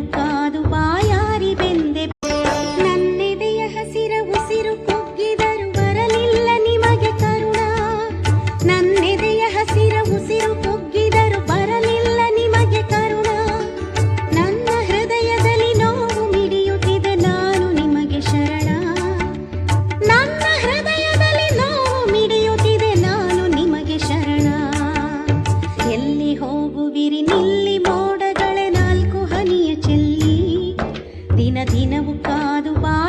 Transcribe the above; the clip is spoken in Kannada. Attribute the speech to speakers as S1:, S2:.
S1: ದಿನವೂ ಕಾದು ಬಾಯಾರಿ ಬೆಂದೆ. ನನ್ನೆದೆಯ ಹಸಿರ ಉಸಿರು ಕುಗ್ಗಿದರು ಬರಲಿಲ್ಲ ನಿಮಗೆ ಕರುಣ. ನನ್ನೆದೆಯ ಹಸಿರ ಉಸಿರು ಕುಗ್ಗಿದರು ಬರಲಿಲ್ಲ ನಿಮಗೆ ಕರುಣ. ನನ್ನ ಹೃದಯದಲ್ಲಿ ನೋವು ಮಿಡಿಯುತ್ತಿದೆ ನಾನು ನಿಮಗೆ ಶರಣ. ನನ್ನ ಹೃದಯದಲ್ಲಿ ನೋವು ಮಿಡಿಯುತ್ತಿದೆ ನಾನು ನಿಮಗೆ ಶರಣ. ಎಲ್ಲಿ ಹೋಗುವಿರಿ ನಿಲ್ಲಿ ಮೋಡಗಳೇ ನಾಲ್ಕು ಹನಿಯ ಚೆಲ್ಲಿ. ದಿನ ದಿನವೂ ಕಾದು ಬಾ